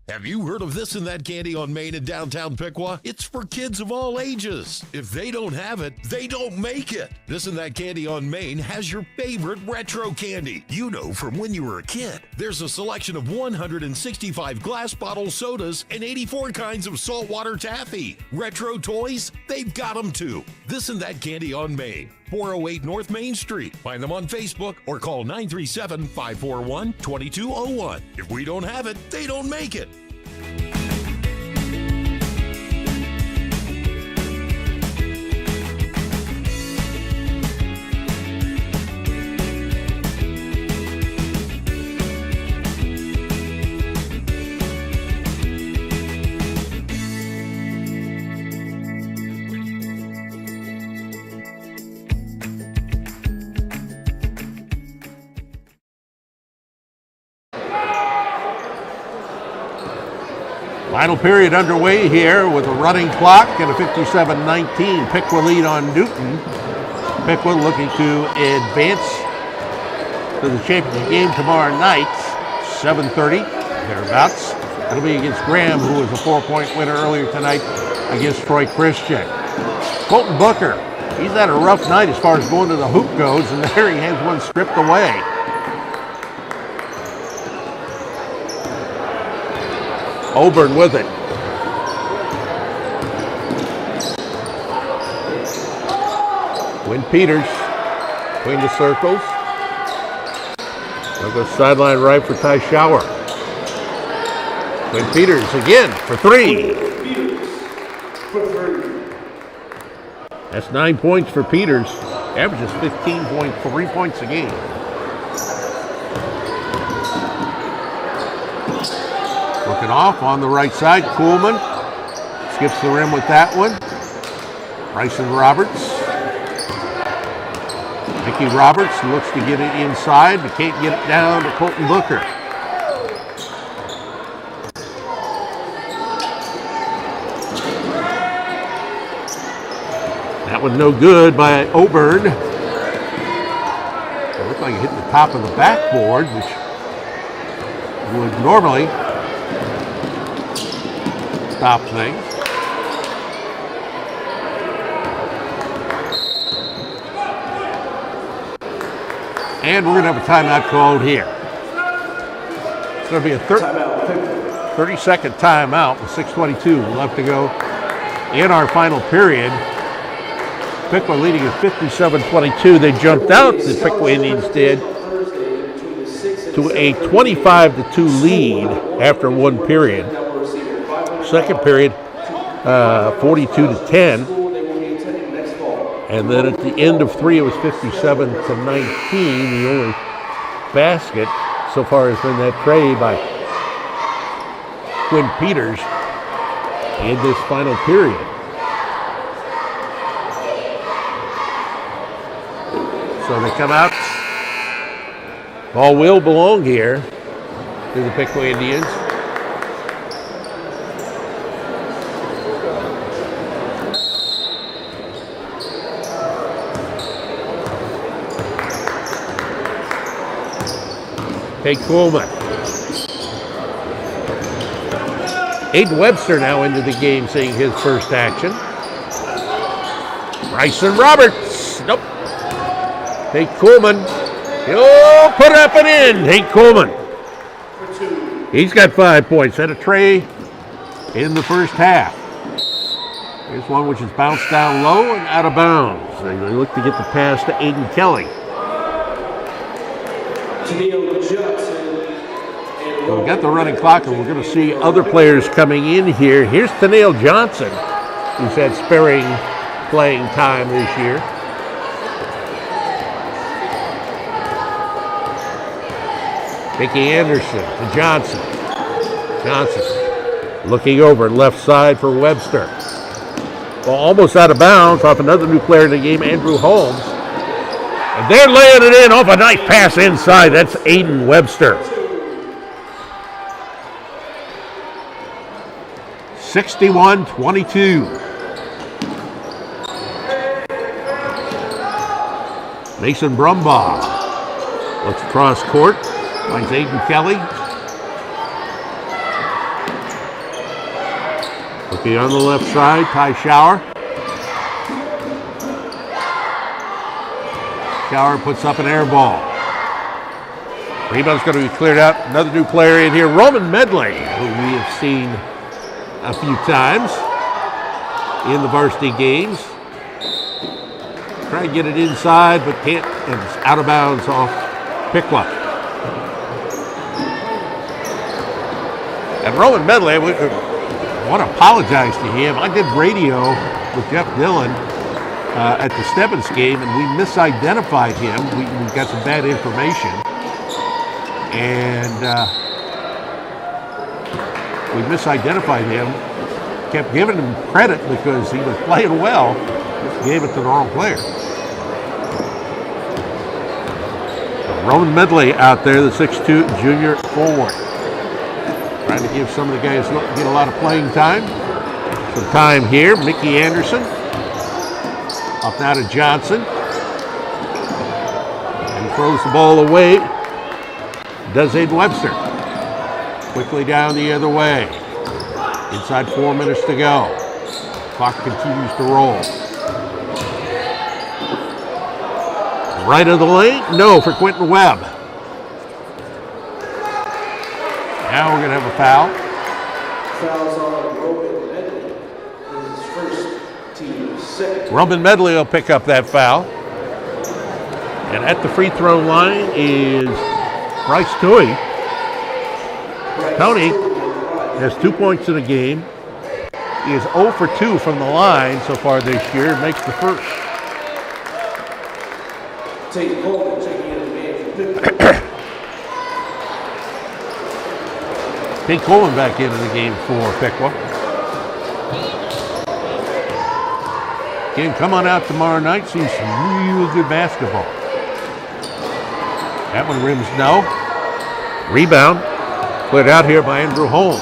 Have you heard of This and That Candy on Main in downtown Piqua? It's for kids of all ages. If they don't have it, they don't make it. This and That Candy on Main has your favorite retro candy. You know from when you were a kid. There's a selection of 165 glass bottle sodas and 84 kinds of saltwater taffy. Retro toys, they've got them too. This and That Candy on Main. 408 North Main Street. Find them on Facebook or call 937-541-2201. If we don't have it, they don't make it. Final period underway here with a running clock and a 57-19 Piqua lead on Newton. Piqua looking to advance to the championship game tomorrow night, 7:30, thereabouts. That'll be against Graham, who was a 4-point winner earlier tonight against Troy Christian. Colton Booker, he's had a rough night as far as going to the hoop goes, and there he has one stripped away. Auburn with it. Quinn Peters between the circles. Now goes sideline right for Ty Schauer. Quinn Peters again for three. That's 9 points for Peters. Averages 15.3 points a game. Looking off on the right side, Kuhlman skips the rim with that one. Bryson Roberts. Mickey Roberts looks to get it inside, but can't get it down to Colton Booker. That was no good by Auburn. It looked like it hit the top of the backboard, which would normally stop things. And we're going to have a timeout called here. It's going to be a 30-second timeout with 6:22 left to go in our final period. Piqua leading at 57-22. They jumped out, the Piqua Indians did, to a 25-2 lead after one period. Second period, 42-10. And then at the end of three, it was 57-19. The only basket so far has been that tray by Quinn Peters in this final period. So they come out. Ball will belong here to the Piqua Indians. Tate Kuhlman. Aiden Webster now into the game, seeing his first action. Bryson Roberts. Nope. Tate Kuhlman. He'll put up and in. Tate Kuhlman. He's got 5 points. Had a tray in the first half. Here's one which is bounced down low and out of bounds. They look to get the pass to Aiden Kelly. So we've got the running clock, and we're going to see other players coming in here. Here's Tennille Johnson, who's had sparing playing time this year. Mickey Anderson to Johnson. Johnson looking over left side for Webster. Well, almost out of bounds off another new player in the game, Andrew Holmes. And they're laying it in off a nice pass inside. That's Aiden Webster. 61-22. Mason Brumbaugh looks across court, finds Aiden Kelly. Looking on the left side, Ty Schauer. Schauer puts up an air ball. Rebound's going to be cleared out. Another new player in here, Roman Medley, who we have seen a few times in the varsity games. Try to get it inside, but can't, and it's out of bounds off Piqua. And Roman Medley, I want to apologize to him. I did radio with Jeff Dillon at the Stebbins game, and we misidentified him. We got some bad information. And we misidentified him, kept giving him credit because he was playing well, just gave it to the wrong player. Roman Medley out there, the 6'2" junior forward. Trying to give some of the guys get a lot of playing time. Some time here. Mickey Anderson. Up now to Johnson. And he throws the ball away. Does Aiden Webster. Quickly down the other way. Inside 4 minutes to go. Clock continues to roll. Right of the lane? No, for Quentin Webb. Now we're going to have a foul. Fouls on Roman Medley, his first, team second. Roman Medley will pick up that foul. And at the free throw line is Bryce Tui. Tony has 2 points in the game. He is 0 for 2 from the line so far this year. Makes the first. Tate Coleman checking in the game for Piqua. Tate Coleman back into the game for Piqua. Again, come on out tomorrow night. See some real good basketball. That one rims no. Rebound. Put out here by Andrew Holmes.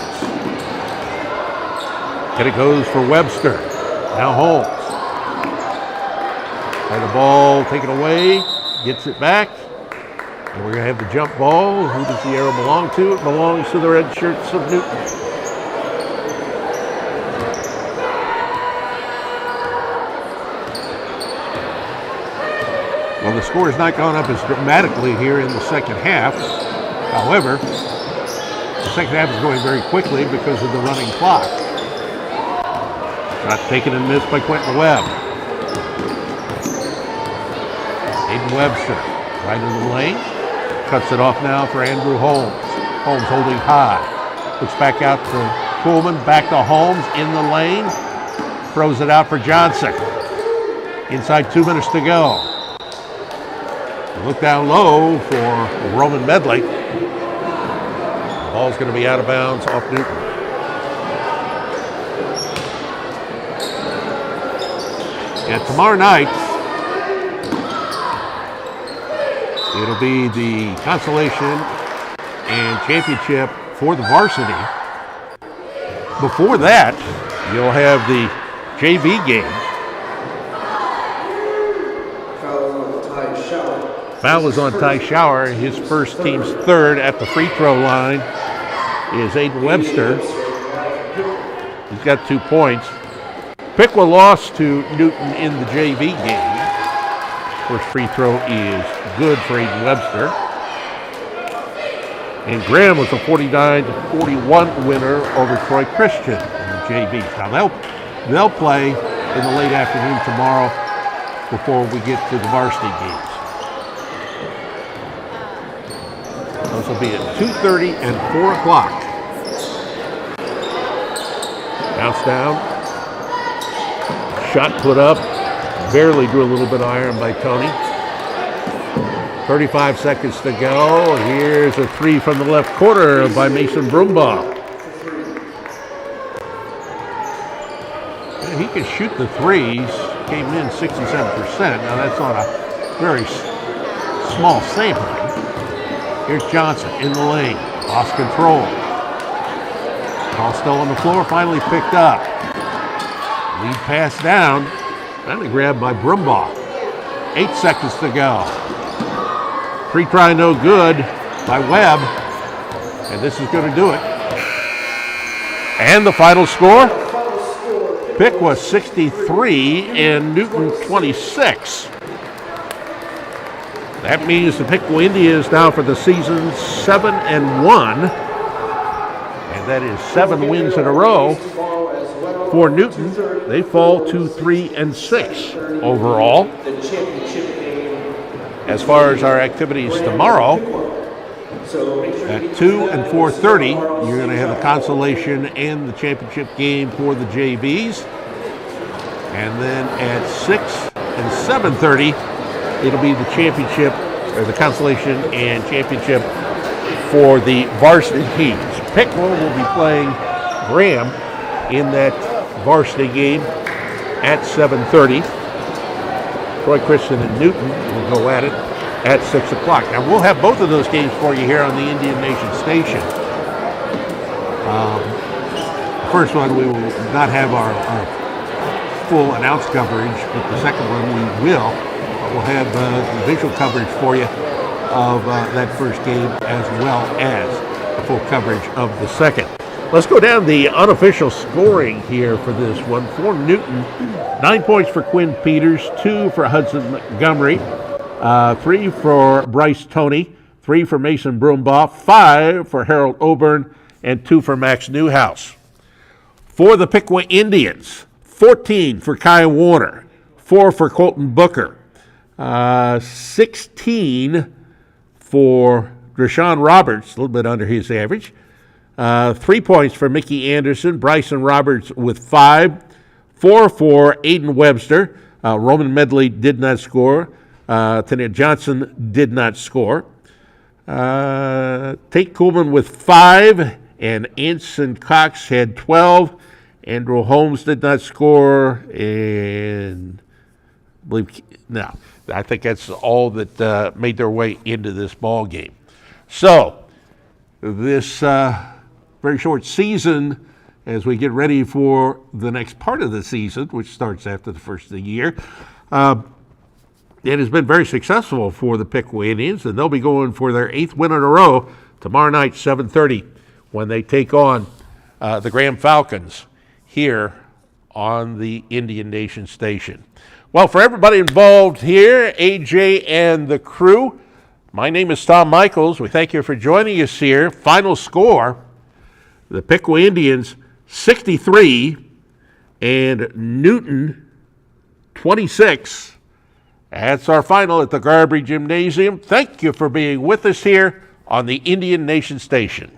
And it goes for Webster. Now Holmes. Had the ball taken away. Gets it back. And we're going to have the jump ball. Who does the arrow belong to? It belongs to the red shirts of Newton. Well, the score has not gone up as dramatically here in the second half. However, the second half is going very quickly because of the running clock. Shot taken and missed by Quentin Webb. Aiden Webster, right in the lane. Cuts it off now for Andrew Holmes. Holmes holding high. Looks back out to Coleman, back to Holmes in the lane. Throws it out for Johnson. Inside 2 minutes to go. Look down low for Roman Medley. The ball's going to be out of bounds off Newton. And tomorrow night, it'll be the consolation and championship for the varsity. Before that, you'll have the JV game. Foul is on Ty Shower. His first, team's third at the free throw line is Aiden Webster. He's got 2 points. Piqua lost to Newton in the JV game. First free throw is good for Aiden Webster. And Graham was a 49-41 winner over Troy Christian in the JVs. Now they'll play in the late afternoon tomorrow before we get to the varsity games. Those will be at 2:30 and 4 o'clock. Bounce down. Shot put up. Barely drew a little bit of iron by Tony. 35 seconds to go. Here's a three from the left corner by Mason Brumbaugh. Yeah, he can shoot the threes. Came in 67%. Now that's on a very small sampling. Here's Johnson in the lane. Lost control. Ball still on the floor. Finally picked up. Lead pass down. Finally grabbed by Brumbaugh. 8 seconds to go. Free try no good by Webb. And this is going to do it. And the final score? Piqua 63 and Newton 26. That means the Piqua Indians now for the season 7-1. And that is 7 wins in a row. For Newton, they fall to 3-6 overall. As far as our activities tomorrow, at 2 and 4:30, you're going to have the consolation and the championship game for the JVs. And then at 6 and 7:30, it'll be the championship, or the consolation and championship for the varsity teams. Piqua will be playing Graham in that varsity game at 7:30. Troy Christian and Newton will go at it at 6 o'clock. Now we'll have both of those games for you here on the Indian Nation station. First one, we will not have our full announced coverage, but the second one we will. We'll have visual coverage for you of that first game as well as the full coverage of the second. Let's go down the unofficial scoring here for this one. For Newton, 9 points for Quinn Peters, 2 for Hudson Montgomery, 3 for Bryce Toney, 3 for Mason Broombaugh, 5 for Harold Oburn, and 2 for Max Newhouse. For the Piqua Indians, 14 for Kai Warner, 4 for Colton Booker, 16 for Drashawn Roberts, a little bit under his average, 3 points for Mickey Anderson, Bryson Roberts with 5, 4 for Aiden Webster, Roman Medley did not score, Tanya Johnson did not score, Tate Kuhlman with 5, and Anson Cox had 12. Andrew Holmes did not score, and I think that's all that made their way into this ball game. So this very short season, as we get ready for the next part of the season, which starts after the first of the year, it has been very successful for the Piqua Indians, and they'll be going for their 8th win in a row tomorrow night, 7:30, when they take on the Graham Falcons here on the Indian Nation Station. Well, for everybody involved here, AJ and the crew, my name is Tom Michaels. We thank you for joining us here. Final score, the Piqua Indians 63 and Newton 26. That's our final at the Garbary Gymnasium. Thank you for being with us here on the Indian Nation Station.